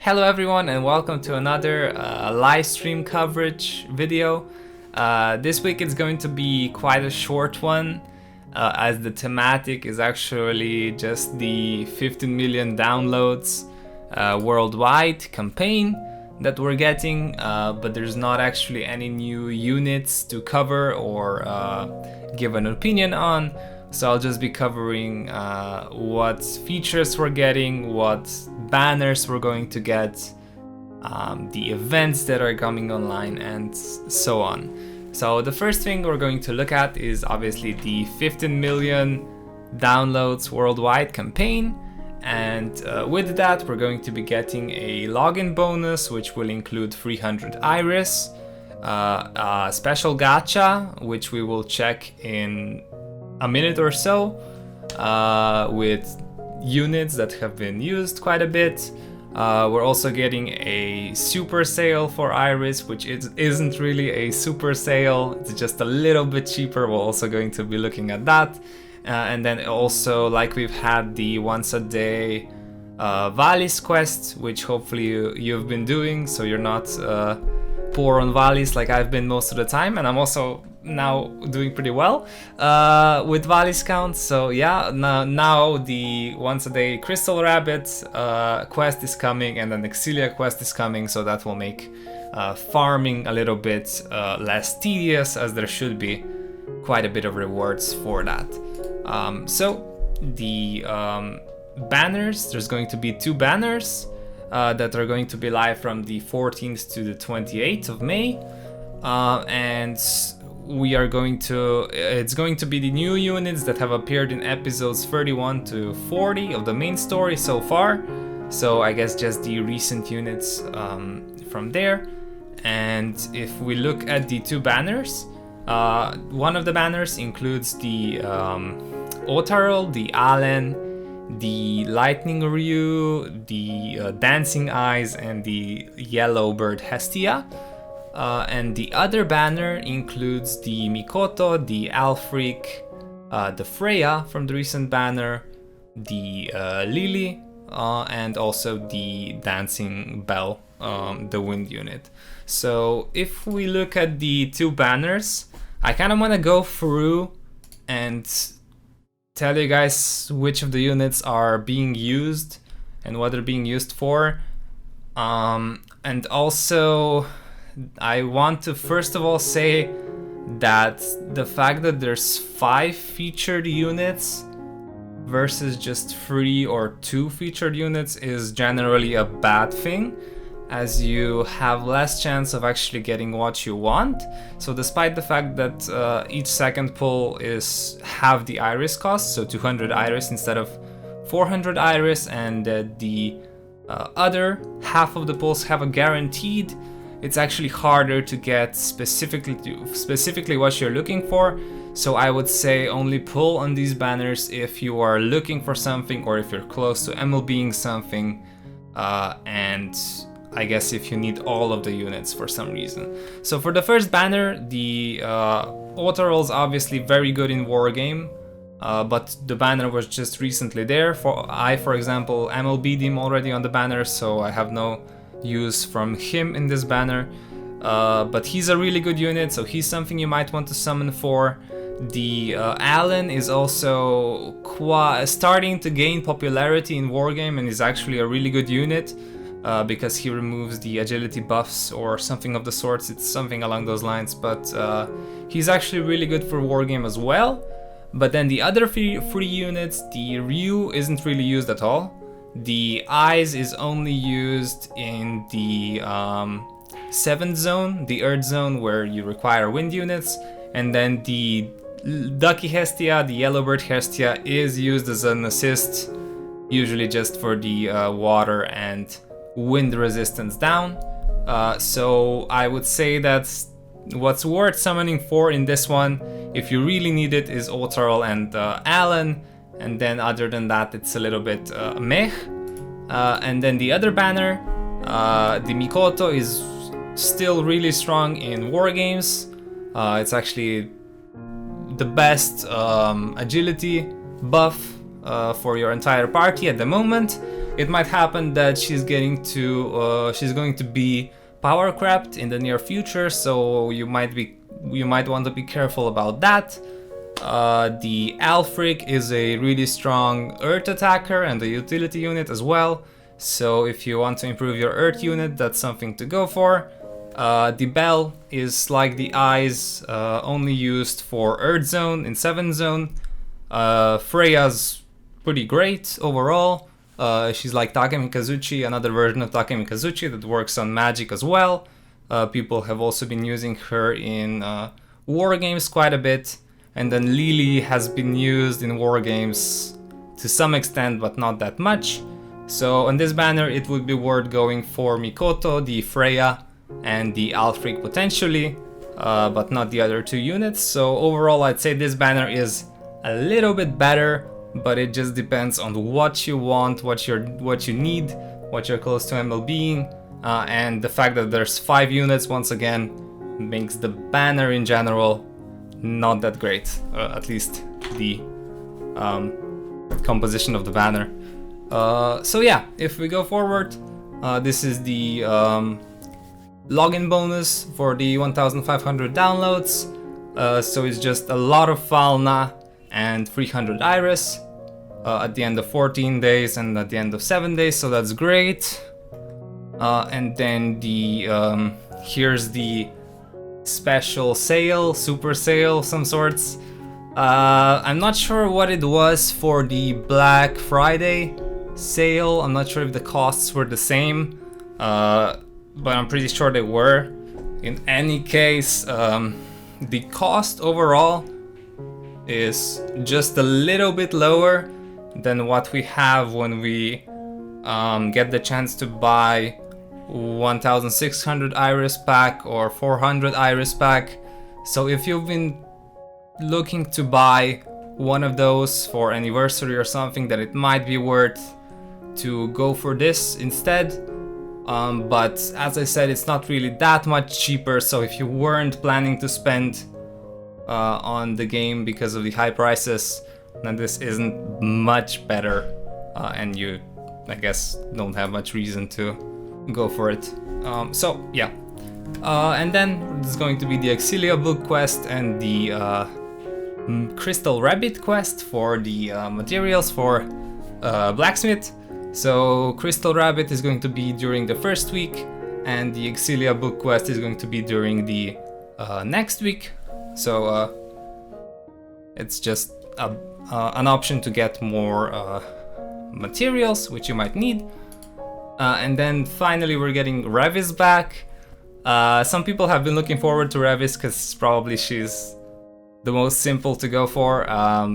Hello everyone and welcome to another live stream coverage video. This week it's going to be quite a short one as the thematic is actually just the 15 million downloads worldwide campaign that we're getting, but there's not actually any new units to cover or give an opinion on. So I'll just be covering what features we're getting, what banners we're going to get, the events that are coming online, and so on. So the first thing we're going to look at is obviously the 15 million downloads worldwide campaign. And with that, we're going to be getting a login bonus, which will include 300 iris, a special gacha, which we will check in a minute or so, with units that have been used quite a bit. We're also getting a super sale for Iris, which isn't really a super sale, it's just a little bit cheaper. We're also going to be looking at that. And then also, like we've had the once a day Valis quest, which hopefully you've been doing, so you're not poor on Valis like I've been most of the time, and I'm also now doing pretty well with Valis count. So yeah, now the once a day Crystal Rabbit quest is coming, and then Exilia quest is coming, so that will make farming a little bit less tedious, as there should be quite a bit of rewards for that. So the banners, there's going to be 2 banners that are going to be live from the 14th to the 28th of May, and it's going to be the new units that have appeared in episodes 31 to 40 of the main story so far. So I guess just the recent units from there. And if we look at the 2 banners, one of the banners includes the Otarol, the Allen, the Lightning Ryu, the Dancing Eyes, and the Yellow Bird Hestia. And the other banner includes the Mikoto, the Alfreak, the Freya from the recent banner, the Lily, and also the Dancing Bell, the Wind unit. So if we look at the 2 banners, I kind of want to go through and tell you guys which of the units are being used and what they're being used for. And also, I want to first of all say that the fact that there's 5 featured units versus just 3 or 2 featured units is generally a bad thing, as you have less chance of actually getting what you want. So despite the fact that each second pull is half the iris cost, so 200 iris instead of 400 iris, and the other half of the pulls have a guaranteed, it's actually harder to get specifically what you're looking for. So I would say only pull on these banners if you are looking for something, or if you're close to MLBing something, and I guess if you need all of the units for some reason. So for the first banner, the Otarol is obviously very good in Wargame, but the banner was just recently there. For example, MLB'd him already on the banner, so I have no use from him in this banner. But he's a really good unit, so he's something you might want to summon for. The Allen is also starting to gain popularity in Wargame, and is actually a really good unit. Because he removes the agility buffs or something of the sorts. It's something along those lines, but he's actually really good for Wargame as well. But then the other 3 units, the Ryu isn't really used at all. The Eyes is only used in the 7th zone, the Earth zone, where you require wind units. And then the Ducky Hestia, the Yellowbird Hestia, is used as an assist, usually just for the water and wind resistance down. So I would say that what's worth summoning for in this one, if you really need it, is Otarol and Allen, and then other than that it's a little bit meh. And then the other banner, the Mikoto, is still really strong in Wargames. It's actually the best agility buff for your entire party at the moment. It might happen that she's going to be power crept in the near future, so you might want to be careful about that. The Alfric is a really strong Earth attacker and a utility unit as well, so if you want to improve your Earth unit, that's something to go for. The Bell is like the Eyes, only used for Earth Zone in 7th Zone. Freya's pretty great overall. She's like Takemi Kazuchi, another version of Takemi Kazuchi that works on magic as well. People have also been using her in war games quite a bit. And then Lily has been used in war games to some extent, but not that much. So on this banner, it would be worth going for Mikoto, the Freya, and the Alfric potentially, but not the other two units. So overall, I'd say this banner is a little bit better, but it just depends on what you want, what you need, what you're close to MLBing, and the fact that there's 5 units once again makes the banner in general not that great, at least the composition of the banner. So yeah, if we go forward, this is the login bonus for the 1500 downloads. So it's just a lot of Falna and 300 Iris at the end of 14 days and at the end of 7 days, so that's great. And then the here's the special sale, super sale, some sorts. I'm not sure what it was for the Black Friday sale. I'm not sure if the costs were the same, but I'm pretty sure they were. In any case, the cost overall is just a little bit lower than what we have when we get the chance to buy 1600 Iris pack or 400 Iris pack. So if you've been looking to buy one of those for anniversary or something, then it might be worth to go for this instead. But as I said, it's not really that much cheaper, so if you weren't planning to spend on the game because of the high prices, then this isn't much better, and you, I guess, don't have much reason to go for it. So yeah, and then there's going to be the Exilia book quest and the Crystal Rabbit quest for the materials for blacksmith. So Crystal Rabbit is going to be during the first week, and the Exilia book quest is going to be during the next week. So it's just an option to get more materials, which you might need. And then finally we're getting Revis back. Some people have been looking forward to Revis because probably she's the most simple to go for.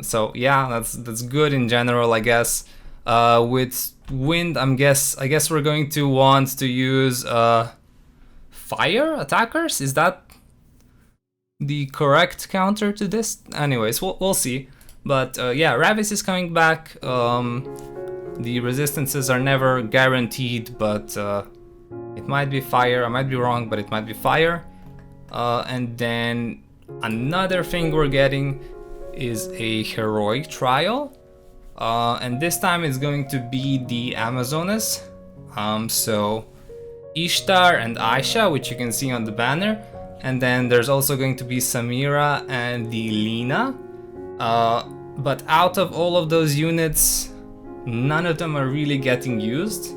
So yeah, that's good in general, I guess. With wind, I guess we're going to want to use fire attackers. Is that the correct counter to this? Anyways, we'll see. But yeah, Revis is coming back. The resistances are never guaranteed, but it might be fire. I might be wrong, but it might be fire. And then another thing we're getting is a heroic trial. And this time it's going to be the Amazonas. So Ishtar and Aisha, which you can see on the banner. And then there's also going to be Samira and the Lina. But out of all of those units, none of them are really getting used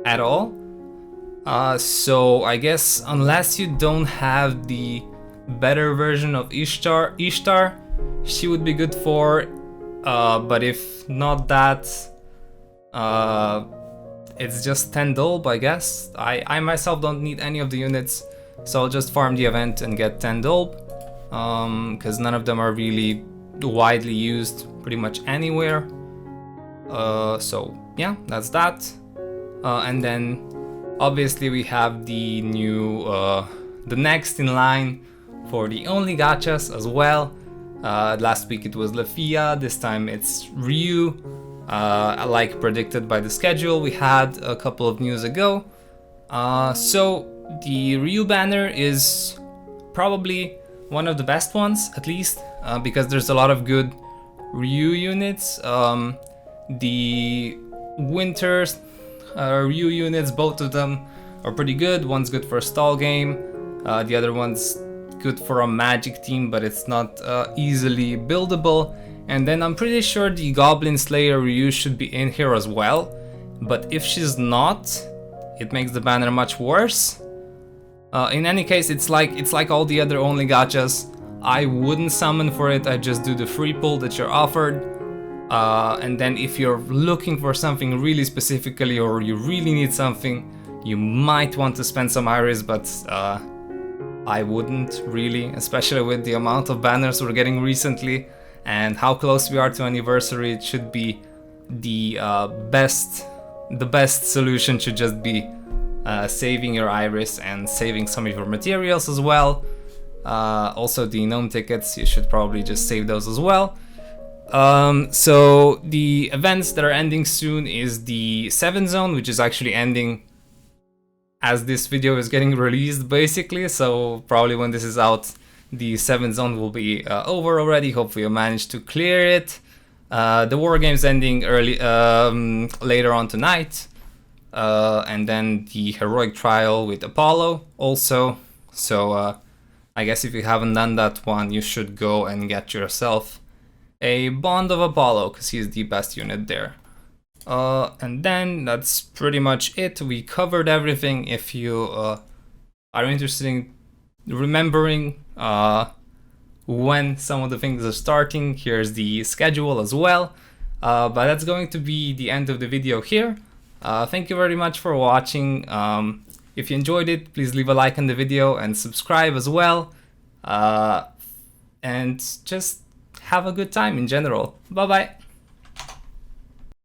at all. So I guess unless you don't have the better version of Ishtar, she would be good for. But if not that, it's just 10 dolb, I guess. I myself don't need any of the units, so I'll just farm the event and get 10 dolb, because none of them are really widely used pretty much anywhere. So yeah, that's that. And then obviously we have the new, the next in line for the only gachas as well. Last week it was Lafia, this time it's Ryu. Like predicted by the schedule we had a couple of news ago. So the Ryu banner is probably one of the best ones, at least, because there's a lot of good Ryu units. The winter Ryu units, both of them are pretty good. One's good for a stall game, the other one's good for a magic team, but it's not easily buildable. And then I'm pretty sure the Goblin Slayer Ryu should be in here as well, but if she's not, it makes the banner much worse. In any case, it's like all the other only gachas. I wouldn't summon for it, I just do the free pull that you're offered. And then if you're looking for something really specifically, or you really need something, you might want to spend some iris, but I wouldn't really, especially with the amount of banners we're getting recently and how close we are to anniversary. It should be the best solution should just be saving your iris and saving some of your materials as well. Also the gnome tickets, you should probably just save those as well. So the events that are ending soon is the 7 zone, which is actually ending as this video is getting released basically, so probably when this is out the 7 zone will be over already. Hopefully you managed to clear it. The war game's ending early later on tonight, and then the heroic trial with Apollo also. So I guess if you haven't done that one, you should go and get yourself a Bond of Apollo, because he's the best unit there. And then that's pretty much it. We covered everything. If you are interested in remembering when some of the things are starting, here's the schedule as well. But that's going to be the end of the video here. Thank you very much for watching. If you enjoyed it, please leave a like on the video and subscribe as well. And just have a good time in general. Bye bye.